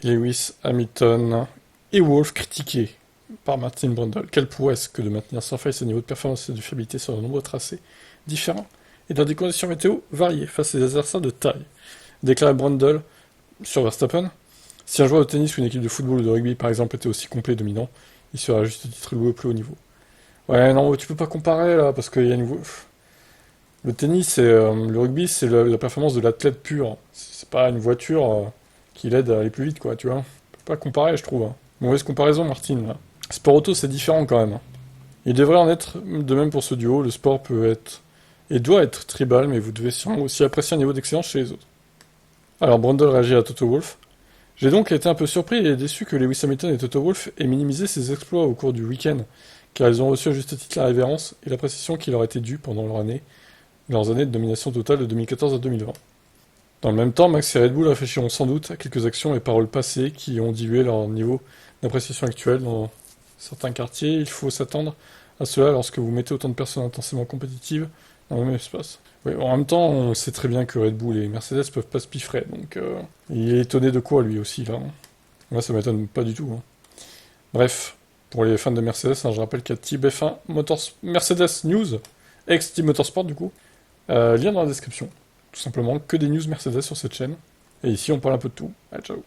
Lewis Hamilton et Wolff critiqués par Martin Brundle. Quelle prouesse que de maintenir sans faille ce niveau de performance et de fiabilité sur de nombreux tracés différents et dans des conditions météo variées face à des adversaires de taille. Déclarait Brundle sur Verstappen. Si un joueur de tennis ou une équipe de football ou de rugby par exemple était aussi complet et dominant, il serait à juste titre loué au plus haut niveau. Ouais, non, tu peux pas comparer là, parce qu'il y a une... Le tennis et le rugby, c'est la performance de l'athlète pur. C'est pas une voiture qui l'aide à aller plus vite, quoi, tu vois. On peut pas comparer, je trouve. Hein. Mauvaise comparaison, Martine. Là. Sport auto, c'est différent quand même. Hein. Il devrait en être de même pour ce duo. Le sport peut être et doit être tribal, mais vous devez sûrement aussi apprécier un niveau d'excellence chez les autres. Alors, Brundle réagit à Toto Wolff. J'ai donc été un peu surpris et déçu que Lewis Hamilton et Toto Wolff aient minimisé ses exploits au cours du week-end, car ils ont reçu à juste titre la révérence et l'appréciation qui leur était due pendant leurs années de domination totale de 2014 à 2020. Dans le même temps, Max et Red Bull réfléchiront sans doute à quelques actions et paroles passées qui ont dilué leur niveau d'appréciation actuel dans certains quartiers. Il faut s'attendre à cela lorsque vous mettez autant de personnes intensément compétitives dans le même espace. Oui, en même temps, on sait très bien que Red Bull et Mercedes peuvent pas se piffrer, donc il est étonné de quoi lui aussi là. Hein. Moi, ça m'étonne pas du tout. Hein. Bref, pour les fans de Mercedes, hein, je rappelle qu'il y a Team F1 Mercedes News, ex-Team Motorsport du coup, lien dans la description. Tout simplement que des news Mercedes sur cette chaîne. Et ici, on parle un peu de tout. Allez, ciao.